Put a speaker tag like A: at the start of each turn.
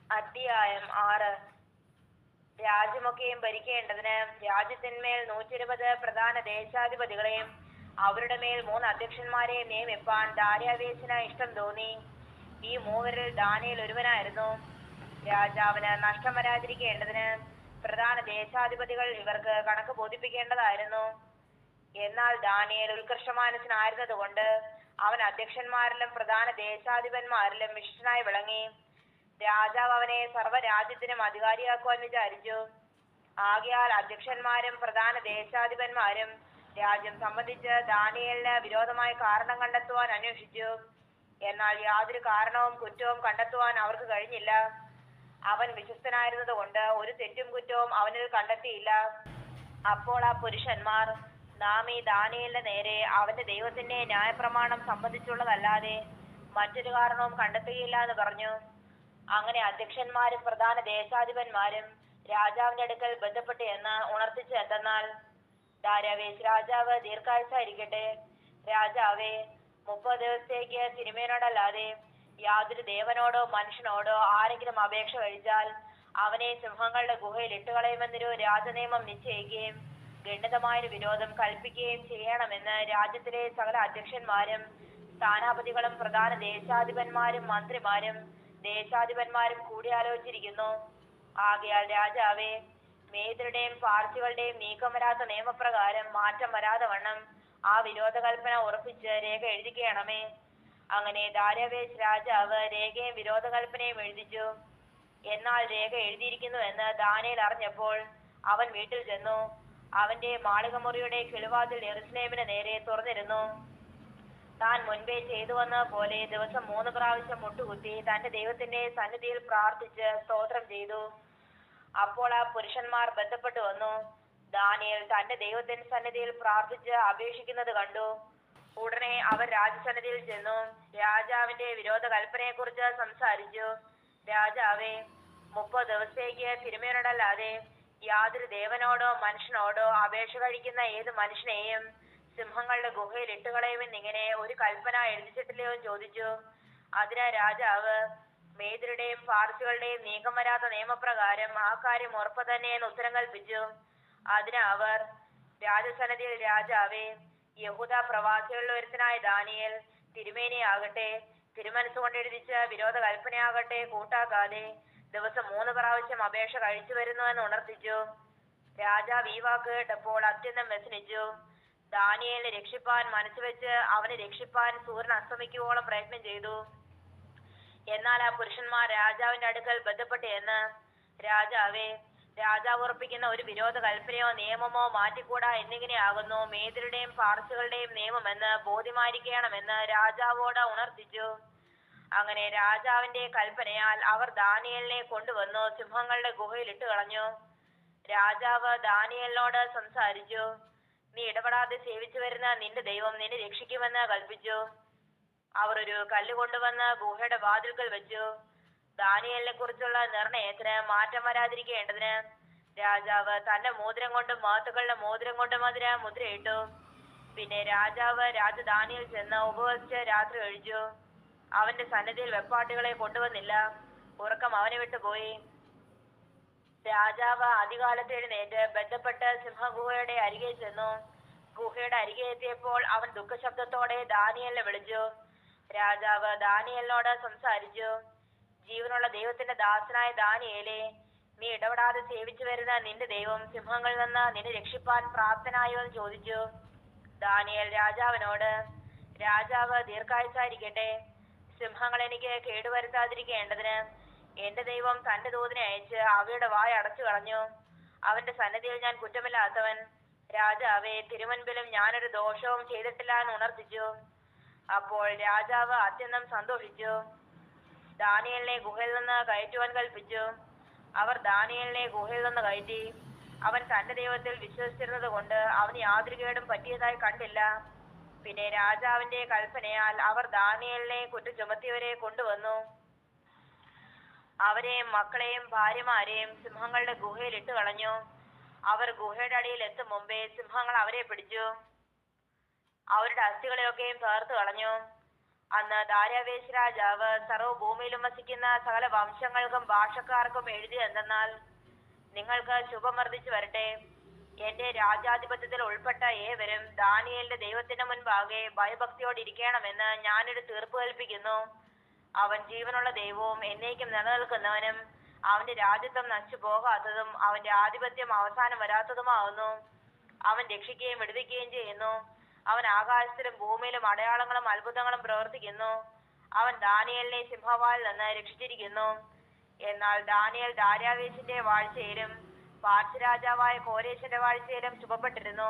A: അധ്യായം 6. രാജ്യമൊക്കെയും ഭരിക്കേണ്ടതിന് രാജ്യത്തിന്മേൽ 120 പ്രധാന ദേശാധിപതികളെയും അവരുടെ മേൽ 3 അധ്യക്ഷന്മാരെയും നിയമിപ്പാൻ ദാര്യാവേശിന് ഇഷ്ടം തോന്നി. ഈ മൂവരിൽ ദാനിയേൽ ഒരുവനായിരുന്നു. രാജാവിന് നഷ്ടം വരാതിരിക്കേണ്ടതിന് പ്രധാന ദേശാധിപതികൾ ഇവർക്ക് കണക്ക് ബോധിപ്പിക്കേണ്ടതായിരുന്നു. എന്നാൽ ദാനിയേൽ ഉത്കർഷമാനസനായിരുന്നത് കൊണ്ട് അവൻ അധ്യക്ഷന്മാരിലും പ്രധാന ദേശാധിപന്മാരിലും വിശിഷ്ടനായി വിളങ്ങി. രാജാവ് അവനെ സർവ്വരാജ്യത്തിനും അധികാരിയാക്കുവാൻ വിചാരിച്ചു. ആകയാൽ അധ്യക്ഷന്മാരും പ്രധാന ദേശാധിപന്മാരും രാജ്യം സംബന്ധിച്ച് ദാനിയേലിന് വിരോധമായ കാരണം കണ്ടെത്തുവാൻ അന്വേഷിച്ചു. എന്നാൽ യാതൊരു കാരണവും കുറ്റവും കണ്ടെത്തുവാൻ അവർക്ക് കഴിഞ്ഞില്ല. അവൻ വിശ്വസ്തനായിരുന്നത് കൊണ്ട് ഒരു തെറ്റും കുറ്റവും അവനിൽ കണ്ടെത്തിയില്ല. അപ്പോൾ ആ പുരുഷന്മാർ, നാം ഈ ദാനിയേലിന്റെ നേരെ അവന്റെ ദൈവത്തിന്റെ ന്യായപ്രമാണം സംബന്ധിച്ചുള്ളതല്ലാതെ മറ്റൊരു കാരണവും കണ്ടെത്തുകയില്ല എന്ന് പറഞ്ഞു. അങ്ങനെ അധ്യക്ഷന്മാരും പ്രധാന ദേശാധിപന്മാരും രാജാവിന്റെ അടുക്കൽ ബന്ധപ്പെട്ട് എന്ന് ഉണർത്തിച്ച് എന്തെന്നാൽ, ദാര്യാവേശ് രാജാവ് ദീർഘായുസ്സായിരിക്കട്ടെ. രാജാവേ, 30 ദിവസത്തേക്ക് തിരുമേനോടല്ലാതെ യാതൊരു ദേവനോടോ മനുഷ്യനോടോ ആരെങ്കിലും അപേക്ഷ കഴിച്ചാൽ അവനെ സിംഹങ്ങളുടെ ഗുഹയിൽ ഇട്ടുകളയുമെന്നൊരു രാജനിയമം നിശ്ചയിക്കുകയും ഗണ്ഡിതമായൊരു വിരോധം കൽപ്പിക്കുകയും ചെയ്യണമെന്ന് രാജ്യത്തിലെ സകല അധ്യക്ഷന്മാരും സ്ഥാനാപതികളും പ്രധാന ദേശാധിപന്മാരും മന്ത്രിമാരും ദേശാധിപന്മാരും കൂടിയാലോചിച്ചിരിക്കുന്നു. ആകയാൽ രാജാവേ, മേദ്യരുടെയും പാർസികളുടെയും നീക്കം വരാത്ത നിയമപ്രകാരം മാറ്റം വരാതെ വണ്ണം ആ വിരോധ കൽപ്പന ഉറപ്പിച്ച് രേഖ എഴുതിക്കണമേ. അങ്ങനെ ദാര്യാവേശ് രാജാവ് രേഖയും വിരോധ കൽപ്പനയും എഴുതിച്ചു. എന്നാൽ രേഖ എഴുതിയിരിക്കുന്നുവെന്ന് ദാനിയേൽ അറിഞ്ഞപ്പോൾ അവൻ വീട്ടിൽ ചെന്നു. അവന്റെ മാളികമുറിയുടെ കിളിവാതിൽ യെരൂശലേമിന് നേരെ തുറന്നിരുന്നു. താൻ മുൻപേ ചെയ്തു വന്ന പോലെ ദിവസം 3 പ്രാവശ്യം മുട്ടുകുത്തി തന്റെ ദൈവത്തിന്റെ സന്നിധിയിൽ പ്രാർത്ഥിച്ച് സ്തോത്രം ചെയ്തു. അപ്പോൾ ആ പുരുഷന്മാർ ബന്ധപ്പെട്ടു വന്നു. ദാനിയേൽ തന്റെ ദൈവത്തിന്റെ സന്നിധിയിൽ പ്രാർത്ഥിച്ച് അപേക്ഷിക്കുന്നത് കണ്ടു. ഉടനെ അവർ രാജസന്നിധിയിൽ ചെന്നു രാജാവിന്റെ വിരോധ കൽപ്പനയെ കുറിച്ച് സംസാരിച്ചു. രാജാവേ, 30 ദിവസത്തേക്ക് തിരുമേനോടല്ലാതെ യാതൊരു ദേവനോടോ മനുഷ്യനോടോ അപേക്ഷ കഴിക്കുന്ന ഏത് മനുഷ്യനെയും സിംഹങ്ങളുടെ ഗുഹയിൽ ഇട്ടുകളയുമെന്നിങ്ങനെ ഒരു കൽപ്പന എഴുതിച്ചിട്ടില്ലയോ എന്ന് ചോദിച്ചു. അതിന് രാജാവ്, മേദ്യരുടെയും പാർസികളുടെയും നീക്കം വരാത്ത നിയമപ്രകാരം ആ കാര്യം ഉറപ്പ് തന്നെയെന്ന് ഉത്തരം കൽപ്പിച്ചു. അതിന് അവർ, രാജസന്നിധിയിൽ രാജാവേ, യഹൂദ പ്രവാസികളിൽ ഒരുത്തനായ ദാനിയേൽ തിരുമേനിയാകട്ടെ തിരുമനസ്സുകൊണ്ട് എഴുതിച്ച വിരോധ കൽപ്പനയാകട്ടെ കൂട്ടാക്കാതെ ദിവസം 3 പ്രാവശ്യം അപേക്ഷ കഴിച്ചു വരുന്നുവെന്ന് ഉണർത്തിച്ചു. രാജാവ് ഈ വാക്ക് കേട്ടപ്പോൾ അത്യന്തം വ്യസനിച്ചു. ദാനിയേലിനെ രക്ഷിപ്പാൻ മനസ്സുവെച്ച് അവനെ രക്ഷിപ്പാൻ സൂര്യൻ അസ്തമിക്കുവോളം പ്രയത്നം ചെയ്തു. എന്നാൽ ആ പുരുഷന്മാർ രാജാവിന്റെ അടുക്കൽ ബന്ധപ്പെട്ട് എന്ന്, രാജാവേ, രാജാവ് ഉറപ്പിക്കുന്ന ഒരു വിരോധ കൽപ്പനയോ നിയമമോ മാറ്റിക്കൂടാ എന്നിങ്ങനെയാകുന്നു മേദ്യരുടെയും പാർസികളുടെയും നിയമമെന്ന് ബോധ്യമായിരിക്കണമെന്ന് രാജാവോട് ഉണർത്തിച്ചു. അങ്ങനെ രാജാവിന്റെ കൽപ്പനയാൽ അവർ ദാനിയേലിനെ കൊണ്ടുവന്നു സിംഹങ്ങളുടെ ഗുഹയിൽ ഇട്ട് കളഞ്ഞു. രാജാവ് ദാനിയേലിനോട് സംസാരിച്ചു. നീ ഇടപെടാതെ സേവിച്ചു വരുന്ന നിന്റെ ദൈവം നിന്നെ രക്ഷിക്കുമെന്ന് കൽപ്പിച്ചു. അവർ ഒരു കല്ല് കൊണ്ടുവന്ന് ഗുഹയുടെ വാതിൽക്കൽ വെച്ചു. ദാനിയേലിനെ കുറിച്ചുള്ള നിർണയത്തിന് മാറ്റം വരാതിരിക്കേണ്ടതിന് രാജാവ് തന്റെ മോതിരം കൊണ്ടും മഹത്തുക്കളുടെ മോതിരം കൊണ്ടും അതിന് മുദ്രയിട്ടു. പിന്നെ രാജാവ് ദാനിയേൽ ചെന്ന് ഉപവസിച്ച് രാത്രി കഴിച്ചു. അവന്റെ സന്നിധിയിൽ വെപ്പാട്ടുകളെ കൊണ്ടുവന്നില്ല. ഉറക്കം അവനെ വിട്ടുപോയി. രാജാവ് അതികാലത്ത് എഴുന്നേറ്റ് ബന്ധപ്പെട്ട് സിംഹഗുഹയുടെ അരികെ ചെന്നു. ഗുഹയുടെ അരികെ എത്തിയപ്പോൾ അവൻ ദുഃഖശബ്ദത്തോടെ ദാനിയേലിനെ വിളിച്ചു. രാജാവ് ദാനിയേലിനോട് സംസാരിച്ചു. ജീവനുള്ള ദൈവത്തിന്റെ ദാസനായ ദാനിയേലേ, നീ ഇടപെടാതെ സേവിച്ചു വരുന്ന നിന്റെ ദൈവം സിംഹങ്ങളിൽ നിന്ന് നിന്നെ രക്ഷിപ്പാൻ പ്രാപ്തനായോ എന്ന് ചോദിച്ചു. ദാനിയേൽ രാജാവിനോട്, രാജാവ് ദീർഘായുസ്സായിരിക്കട്ടെ. സിംഹങ്ങൾ എനിക്ക് കേടുവരുത്താതിരിക്കേണ്ടതിന് എന്റെ ദൈവം തന്റെ ദൂതനെ അയച്ച് അവയുടെ വായ അടച്ചു കളഞ്ഞു. അവന്റെ സന്നിധിയിൽ ഞാൻ കുറ്റമില്ലാത്തവൻ. രാജാവേ, തിരുമുൻപിലും ഞാനൊരു ദോഷവും ചെയ്തിട്ടില്ല എന്ന് ഉണർത്തിച്ചു. അപ്പോൾ രാജാവ് അത്യന്തം സന്തോഷിച്ചു. ദാനിയേലിനെ ഗുഹയിൽ നിന്ന് കയറ്റുവാൻ കൽപ്പിച്ചു. അവർ ദാനിയേലിനെ ഗുഹയിൽ നിന്ന് കയറ്റി. അവൻ തന്റെ ദൈവത്തിൽ വിശ്വസിച്ചിരുന്നത് കൊണ്ട് അവന് യാതൊരു കേടും പറ്റിയതായി കണ്ടില്ല. പിന്നെ രാജാവിന്റെ കൽപ്പനയാൽ അവർ ദാനിയേലിനെ കുറ്റം ചുമത്തിയവരെ കൊണ്ടുവന്നു. അവരെയും മക്കളെയും ഭാര്യമാരെയും സിംഹങ്ങളുടെ ഗുഹയിൽ ഇട്ട് കളഞ്ഞു. അവർ ഗുഹയുടെ അടിയിൽ എത്തും മുമ്പേ സിംഹങ്ങൾ അവരെ പിടിച്ചു. അവരുടെ അസ്ഥികളെയൊക്കെയും തകർത്തു കളഞ്ഞു. അന്ന് ദാര്യാവേശ് രാജാവ് സർവ്വഭൂമിയിലും വസിക്കുന്ന സകല വംശങ്ങൾക്കും ഭാഷക്കാർക്കും എഴുതി എന്തെന്നാൽ, നിങ്ങൾക്ക് ശുഭമർദ്ദിച്ചു വരട്ടെ. എന്റെ രാജാധിപത്യത്തിൽ ഉൾപ്പെട്ട ഏവരും ദാനിയേലിന്റെ ദൈവത്തിന്റെ മുൻപാകെ ഭയഭക്തിയോടിരിക്കണമെന്ന് ഞാനൊരു തീർപ്പ് കൽപ്പിക്കുന്നു. അവൻ ജീവനുള്ള ദൈവവും എന്നേക്കും നിലനിൽക്കുന്നവനും അവന്റെ രാജ്യത്വം നശിച്ചു പോകാത്തതും അവന്റെ ആധിപത്യം അവസാനം വരാത്തതുമാവുന്നു. അവൻ രക്ഷിക്കുകയും വിടുവിക്കുകയും ചെയ്യുന്നു. അവൻ ആകാശത്തിലും ഭൂമിയിലും അടയാളങ്ങളും അത്ഭുതങ്ങളും പ്രവർത്തിക്കുന്നു. അവൻ ദാനിയേലിനെ സിംഹവാലിൽ നിന്ന് രക്ഷിച്ചിരിക്കുന്നു. എന്നാൽ ദാനിയേൽ ദാര്യാവേശിന്റെ വാഴ്ചയിലും പാർസ് രാജാവായ കോരേശിന്റെ വാഴ്ചയിലും ചുമപ്പെട്ടിരുന്നു.